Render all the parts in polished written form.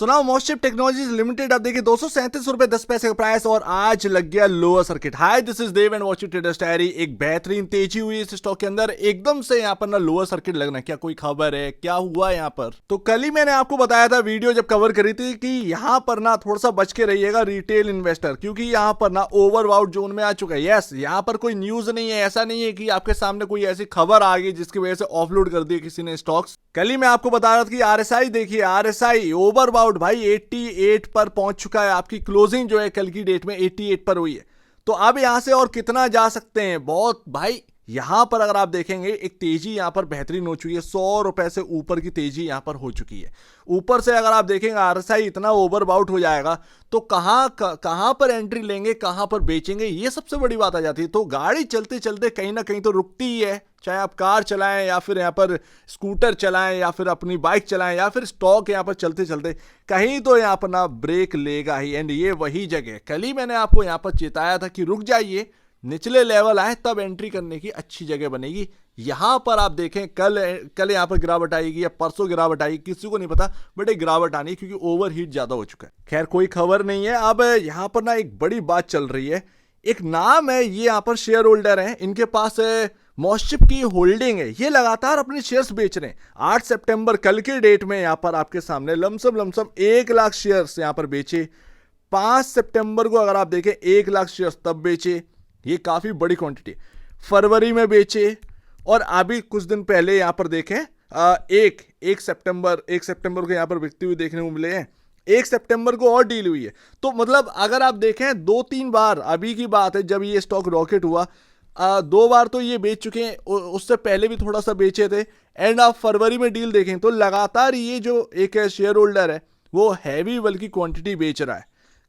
सुनाओ मोस्टशिप technologies limited. अब देखिए 237 रुपए 10 पैसे का प्राइस और आज लग गया lower circuit. Hi this is Dev and watching traders diary. एक बेहतरीन तेजी हुई इस स्टॉक के अंदर, एकदम से यहाँ पर ना लोअर सर्किट लगना, क्या कोई खबर है, क्या हुआ यहाँ पर? तो कल ही मैंने आपको बताया था वीडियो जब कवर करी थी कि यहाँ पर ना थोड़ा सा बच के रहिएगा रिटेल इन्वेस्टर, क्योंकि यहाँ पर ना ओवरबाउट जोन में आ चुका है। यस, यहाँ पर कोई न्यूज नहीं है, ऐसा नहीं है कि आपके सामने कोई ऐसी खबर आ गई जिसकी वजह से ऑफलोड कर दिए किसी ने स्टॉक्स। कल ही मैं आपको बता रहा था कि आरएसआई देखिए, आरएसआई ओवरबाउट भाई 88 पर पहुंच चुका है। आपकी क्लोजिंग जो है कल की डेट में 88 पर हुई है। तो अब यहां से और कितना जा सकते हैं? बहुत भाई, यहां पर अगर आप देखेंगे एक तेजी यहां पर बेहतरीन हो चुकी है। 100 रुपए से ऊपर की तेजी यहां पर हो चुकी है। ऊपर से अगर आप देखेंगे आरएसआई इतना ओवरबाउट हो जाएगा तो कहां पर एंट्री लेंगे, कहां पर बेचेंगे, ये सबसे बड़ी बात आ जाती है। तो गाड़ी चलते चलते कहीं ना कहीं तो रुकती ही है, चाहे आप कार चलाएं या फिर यहाँ पर स्कूटर चलाएं या फिर अपनी बाइक चलाएं या फिर स्टॉक यहाँ पर चलते चलते कहीं तो यहाँ पर ना ब्रेक लेगा ही। एंड ये वही जगह, कल ही मैंने आपको यहाँ पर चेताया था कि रुक जाइए, निचले लेवल आए तब एंट्री करने की अच्छी जगह बनेगी। यहां पर आप देखें कल यहां पर गिरावट आएगी या परसों गिरावट आएगी, किसी को नहीं पता, बट एक गिरावट आनी क्योंकि ओवरहीट ज्यादा हो चुका है। खैर कोई खबर नहीं है। अब यहां पर ना एक बड़ी बात चल रही है। एक नाम है, ये यहां पर शेयर होल्डर है, इनके पास मोस्टशिप की होल्डिंग है, ये लगातार अपने शेयर्स बेच रहे हैं। 8 सितंबर कल के डेट में यहां पर आपके सामने लमसम 1 लाख शेयर्स यहां पर बेचे। 5 सितंबर को अगर आप देखें 1 लाख शेयर्स तब बेचे, ये काफी बड़ी क्वांटिटी। फरवरी में बेचे और अभी कुछ दिन पहले यहां पर देखें एक सितंबर को यहां पर बिकती हुई देखने को मिले हैं। 1 सितंबर को और डील हुई है। तो मतलब अगर आप देखें 2-3 बार, अभी की बात है जब ये स्टॉक रॉकेट हुआ, 2 बार तो ये बेच चुके हैं, उससे पहले भी थोड़ा सा बेचे थे। एंड आप फरवरी में डील देखें तो लगातार ये जो एक शेयर होल्डर है वो हैवी बल्कि क्वांटिटी बेच रहा है।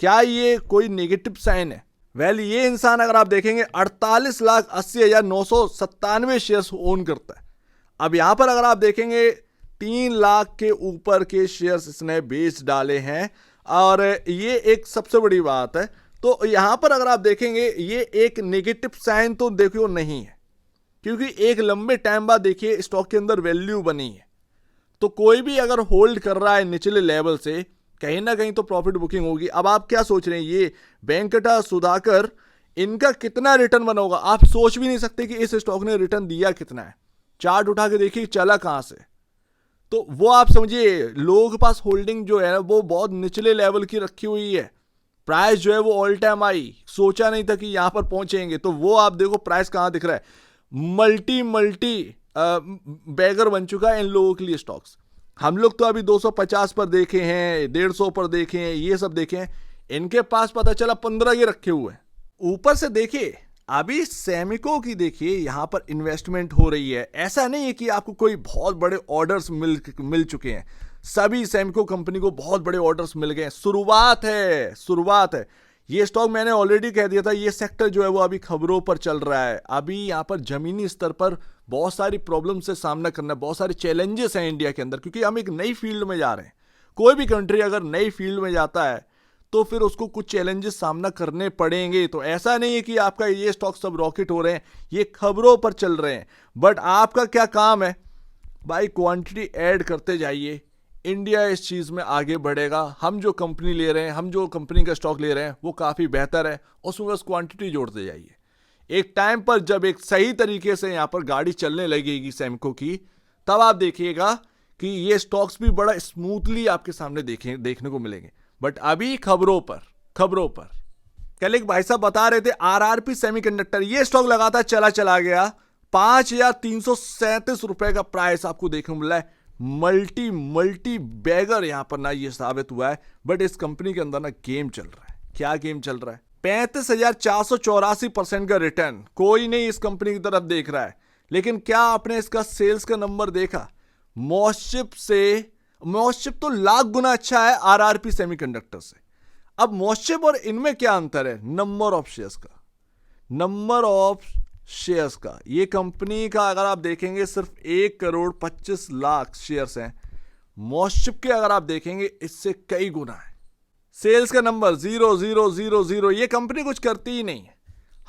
क्या ये कोई नेगेटिव साइन है? वेल, ये इंसान अगर आप देखेंगे 48,80,997 शेयर्स ओन करता है। अब यहां पर अगर आप देखेंगे 3 लाख के ऊपर के शेयर्स इसने बेच डाले हैं और ये एक सबसे बड़ी बात है। तो यहां पर अगर आप देखेंगे ये एक नेगेटिव साइन तो देखियो नहीं है, क्योंकि एक लंबे टाइम बाद देखिए स्टॉक के अंदर वैल्यू बनी है। तो कोई भी अगर होल्ड कर रहा है निचले लेवल से, कहीं ना कहीं तो प्रॉफिट बुकिंग होगी। अब आप क्या सोच रहे हैं, ये वेंकटा सुधाकर, इनका कितना रिटर्न बना होगा? आप सोच भी नहीं सकते कि इस स्टॉक ने रिटर्न दिया कितना है। चार्ट उठा के देखिए चला कहां से। तो वो आप समझिए, लोगों के पास होल्डिंग जो है वो बहुत निचले लेवल की रखी हुई है। प्राइस जो है वो ऑल टाइम आई, सोचा नहीं था कि यहां पर पहुंचेंगे। तो वो आप देखो प्राइस कहां दिख रहा है, मल्टी बैगर बन चुका है इन लोगों के लिए स्टॉक्स। हम लोग तो अभी 250 पर देखे हैं, 150 पर देखे हैं, ये सब देखे हैं। इनके पास पता चला 15 ये रखे हुए हैं। ऊपर से देखिए अभी सैमिको की देखिए यहां पर इन्वेस्टमेंट हो रही है। ऐसा नहीं है कि आपको कोई बहुत बड़े ऑर्डर्स मिल चुके हैं। सभी सैमिको कंपनी को बहुत बड़े ऑर्डर्स मिल गए हैं। शुरुआत है। ये स्टॉक मैंने ऑलरेडी कह दिया था, ये सेक्टर जो है वो अभी खबरों पर चल रहा है। अभी यहां पर जमीनी स्तर पर बहुत सारी प्रॉब्लम से सामना करना है, बहुत सारे चैलेंजेस हैं इंडिया के अंदर, क्योंकि हम एक नई फील्ड में जा रहे हैं। कोई भी कंट्री अगर नई फील्ड में जाता है तो फिर उसको कुछ चैलेंजेस सामना करने पड़ेंगे। तो ऐसा नहीं है कि आपका ये स्टॉक सब रॉकेट हो रहे हैं, ये खबरों पर चल रहे हैं। बट आपका क्या काम है भाई, क्वांटिटी ऐड करते जाइए। इंडिया इस चीज में आगे बढ़ेगा। हम जो कंपनी ले रहे हैं, हम जो कंपनी का स्टॉक ले रहे हैं वो काफी बेहतर है, उसमें बस क्वांटिटी जोड़ते जाइए। एक टाइम पर जब एक सही तरीके से यहां पर गाड़ी चलने लगेगी सैमको की, तब आप देखिएगा कि ये स्टॉक्स भी बड़ा स्मूथली आपके सामने देखने को मिलेंगे। बट अभी खबरों पर कल एक भाई साहब बता रहे थे आरआरपी सेमीकंडक्टर, ये स्टॉक लगातार चला गया। 5,337 रुपए का प्राइस आपको देखने को मिला है। मल्टी बैगर यहां पर ना ये साबित हुआ है। बट इस कंपनी के अंदर ना गेम चल रहा है। क्या गेम चल रहा है? 35,484% का रिटर्न। कोई नहीं इस कंपनी की तरफ देख रहा है, लेकिन क्या आपने इसका सेल्स का नंबर देखा? मोस्टशिप तो लाख गुना अच्छा है आरआरपी सेमीकंडक्टर से। अब मोस्टशिप और इनमें क्या अंतर है? नंबर ऑफ शेयर्स का। ये कंपनी का अगर आप देखेंगे सिर्फ 1,25,00,000 शेयर्स हैं। मोस्टशिप के अगर आप देखेंगे इससे कई गुना है। सेल्स का नंबर 0,0,0,0, ये कंपनी कुछ करती ही नहीं है।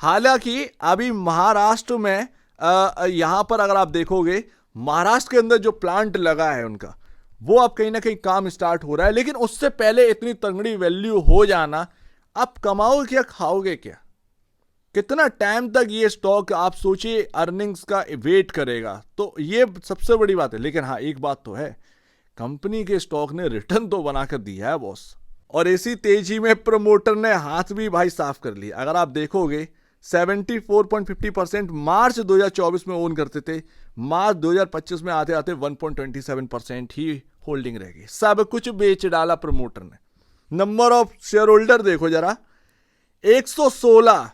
हालांकि अभी महाराष्ट्र में यहां पर अगर आप देखोगे, महाराष्ट्र के अंदर जो प्लांट लगा है उनका, वो अब कहीं ना कहीं काम स्टार्ट हो रहा है, लेकिन उससे पहले इतनी तगड़ी वैल्यू हो जाना, आप कमाओगे क्या, खाओगे क्या, कितना टाइम तक ये स्टॉक आप सोचिए अर्निंग्स का वेट करेगा। तो ये सबसे बड़ी बात है। लेकिन हाँ, एक बात तो है, कंपनी के स्टॉक ने रिटर्न तो बनाकर दिया है बॉस, और इसी तेजी में प्रमोटर ने हाथ भी भाई साफ कर लिया। अगर आप देखोगे 74.50% मार्च 2024 में ओन करते थे, मार्च 2025 में आते आते 1.27% ही होल्डिंग रह गई, सब कुछ बेच डाला प्रमोटर ने। नंबर ऑफ शेयर होल्डर देखो जरा, 116,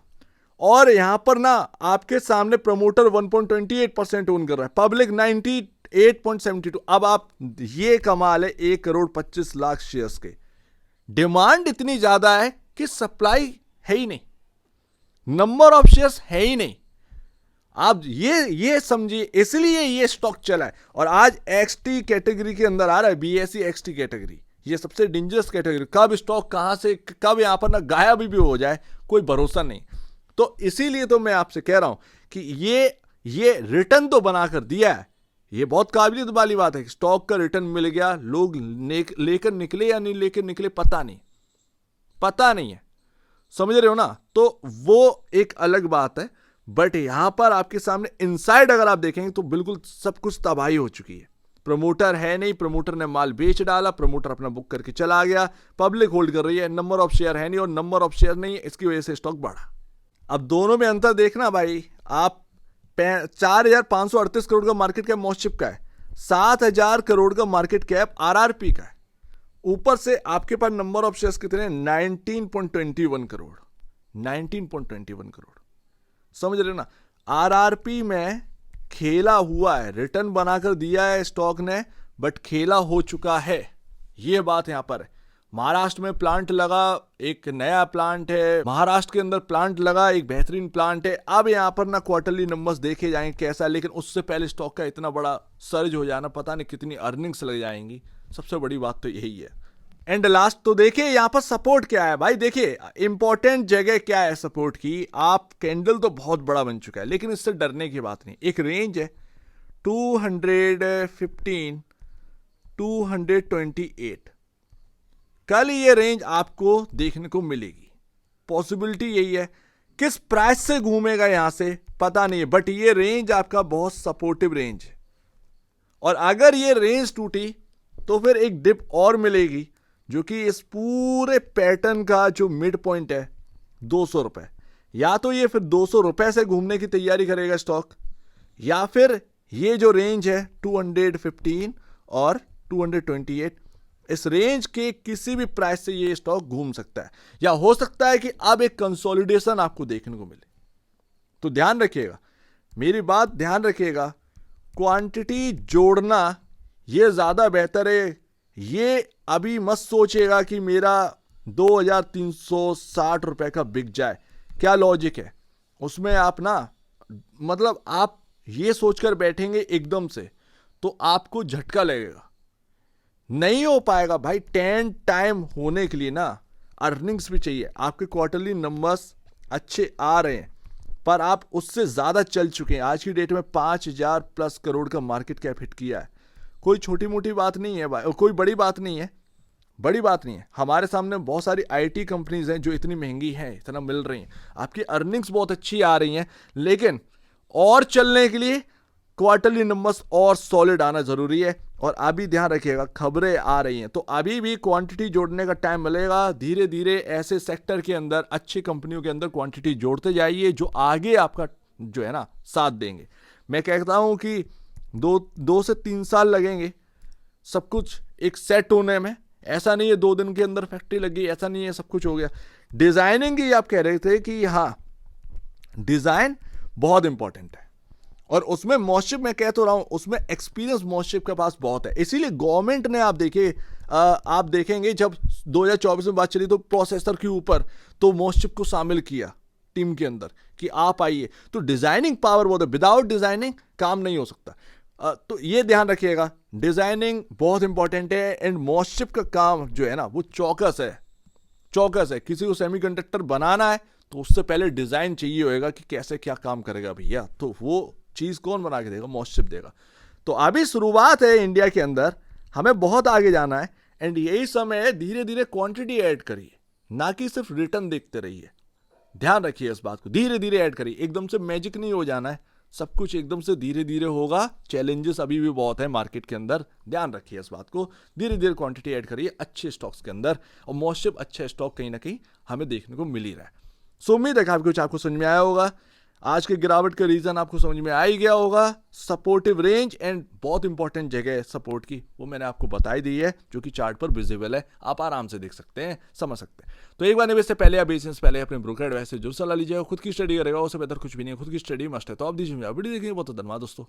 और यहां पर ना आपके सामने प्रमोटर 1.28% ओन कर रहा है, पब्लिक 98.72। अब आप ये कमाल है 1,25,00,000 शेयर्स के, डिमांड इतनी ज्यादा है कि सप्लाई है ही नहीं, नंबर ऑफ शेयर्स है ही नहीं। आप ये समझिए, इसलिए ये स्टॉक चला है। और आज एक्सटी कैटेगरी के अंदर आ रहा है, बीएसई एक्सटी कैटेगरी, ये सबसे डेंजरस कैटेगरी। कब स्टॉक कहां से कब यहां पर ना गायब भी हो जाए, कोई भरोसा नहीं। तो इसीलिए तो मैं आपसे कह रहा हूं कि ये रिटर्न तो बनाकर दिया है, ये बहुत काबिलियत वाली बात है। स्टॉक का रिटर्न मिल गया, लोग लेकर निकले या नहीं लेकर निकले पता नहीं है, समझ रहे हो ना। तो वो एक अलग बात है, बट यहां पर आपके सामने इनसाइड अगर आप देखेंगे तो बिल्कुल सब कुछ तबाही हो चुकी है। प्रमोटर है नहीं, प्रमोटर ने माल बेच डाला, प्रमोटर अपना बुक करके चला गया, पब्लिक होल्ड कर रही है, नंबर ऑफ शेयर है नहीं, और नंबर ऑफ शेयर नहीं है, इसकी वजह से स्टॉक बढ़ा। अब दोनों में अंतर देखना भाई, आप 4,538 करोड़ का मार्केट कैप मॉस्चिप का है, 7,000 करोड़ का मार्केट कैप आरआरपी का है, ऊपर से आपके पास नंबर ऑफ शेयर्स कितने, 19.21 करोड़, 19.21 करोड़, समझ रहे ना। आरआरपी में खेला हुआ है, रिटर्न बनाकर दिया है स्टॉक ने, बट खेला हो चुका है, यह बात यहां पर है। महाराष्ट्र में प्लांट लगा, एक नया प्लांट है, महाराष्ट्र के अंदर प्लांट लगा, एक बेहतरीन प्लांट है। अब यहां पर ना क्वार्टरली नंबर्स देखे जाएंगे कैसा, लेकिन उससे पहले स्टॉक का इतना बड़ा सर्ज हो जाना, पता नहीं कितनी अर्निंग्स लग जाएंगी। सबसे बड़ी बात तो यही है। एंड लास्ट तो देखिए यहां पर सपोर्ट क्या है भाई, देखिए इंपॉर्टेंट जगह क्या है सपोर्ट की। आप कैंडल तो बहुत बड़ा बन चुका है, लेकिन इससे डरने की बात नहीं। एक रेंज है 215 228, कल ये रेंज आपको देखने को मिलेगी, पॉसिबिलिटी यही है। किस प्राइस से घूमेगा यहां से पता नहीं है, बट ये रेंज आपका बहुत सपोर्टिव रेंज है। और अगर ये रेंज टूटी तो फिर एक डिप और मिलेगी, जो कि इस पूरे पैटर्न का जो मिड पॉइंट है 200 रुपए, या तो ये फिर 200 रुपए से घूमने की तैयारी करेगा स्टॉक, या फिर ये जो रेंज है 215 और 228, इस रेंज के किसी भी प्राइस से ये स्टॉक घूम सकता है, या हो सकता है कि अब एक कंसोलिडेशन आपको देखने को मिले। तो ध्यान रखिएगा, मेरी बात ध्यान रखिएगा, क्वांटिटी जोड़ना ये ज्यादा बेहतर है। ये अभी मत सोचेगा कि मेरा 2,360 रुपए का बिक जाए, क्या लॉजिक है उसमें। आप ना मतलब आप ये सोचकर बैठेंगे एकदम से तो आपको झटका लगेगा, नहीं हो पाएगा भाई। 10 टाइम होने के लिए ना अर्निंग्स भी चाहिए। आपके क्वार्टरली नंबर्स अच्छे आ रहे हैं, पर आप उससे ज्यादा चल चुके हैं। आज की डेट में 5,000 प्लस करोड़ का मार्केट कैप हिट किया है, कोई छोटी मोटी बात नहीं है भाई, कोई बड़ी बात नहीं है, बड़ी बात नहीं है। हमारे सामने बहुत सारी आईटी कंपनीज हैं जो इतनी महंगी हैं, इतना मिल रही हैं, आपकी अर्निंग्स बहुत अच्छी आ रही हैं, लेकिन और चलने के लिए क्वार्टरली नंबर्स और सॉलिड आना जरूरी है। और अभी ध्यान रखिएगा, खबरें आ रही हैं, तो अभी भी क्वांटिटी जोड़ने का टाइम मिलेगा। धीरे धीरे ऐसे सेक्टर के अंदर, अच्छी कंपनियों के अंदर क्वांटिटी जोड़ते जाइए, जो आगे आपका जो है ना साथ देंगे। मैं कहता हूं कि 2 से 3 साल लगेंगे सब कुछ एक सेट होने में। ऐसा नहीं है 2 दिन के अंदर फैक्ट्री लग गई, ऐसा नहीं है सब कुछ हो गया। डिजाइनिंग की आप कह रहे थे कि हाँ, डिजाइन बहुत इंपॉर्टेंट है, और उसमें मॉस्चिप, मैं कह तो रहा हूं, उसमें एक्सपीरियंस मॉस्चिप के पास बहुत है। इसीलिए गवर्नमेंट ने आप देखिए, आप देखेंगे जब 2024 में बात चली तो प्रोसेसर के ऊपर तो मॉस्चिप को शामिल किया टीम के अंदर कि आप आइए। तो डिजाइनिंग पावर बहुत है, विदाउट डिजाइनिंग काम नहीं हो सकता। तो ये ध्यान रखिएगा, डिजाइनिंग बहुत इंपॉर्टेंट है। एंड मॉस्चिप का काम जो है ना वो चौकस है, चौकस है। किसी को सेमीकंडक्टर बनाना है तो उससे पहले डिजाइन चाहिए होगा कि कैसे क्या काम करेगा भैया, तो वो चीज कौन बना के देगा, मॉस्चिप देगा। तो अभी शुरुआत है इंडिया के अंदर, हमें बहुत आगे जाना है एंड यही समय है, धीरे धीरे क्वांटिटी ऐड करिए, ना कि सिर्फ रिटर्न देखते रहिए। ध्यान रखिए इस बात को, धीरे धीरे ऐड करिए, एकदम से मैजिक नहीं हो जाना है, सब कुछ एकदम से धीरे धीरे होगा। चैलेंजेस अभी भी बहुत है मार्केट के अंदर, ध्यान रखिए इस बात को। धीरे धीरे क्वांटिटी ऐड करिए अच्छे स्टॉक्स के अंदर, और मोस्ट अच्छा स्टॉक कहीं ना कहीं हमें देखने को मिल ही रहा है। सो उम्मीद है कि कुछ आपको समझ में आया होगा। आज के गिरावट का रीजन आपको समझ में आ ही गया होगा। सपोर्टिव रेंज एंड बहुत इंपॉर्टेंट जगह है सपोर्ट की, वो मैंने आपको बताई दी है, जो कि चार्ट पर विजिबल है, आप आराम से देख सकते हैं, समझ सकते हैं। तो एक बार निवेश से पहले या बेचने से पहले अपने ब्रोकर एडवाइस से जरूर सलाह लीजिएगा। खुद की स्टडी करेगा, उससे बेहतर कुछ भी नहीं है, खुद की स्टडी मस्ट है। तो आप दीजिए वीडियो देखिए, बहुत धन्यवाद दोस्तों।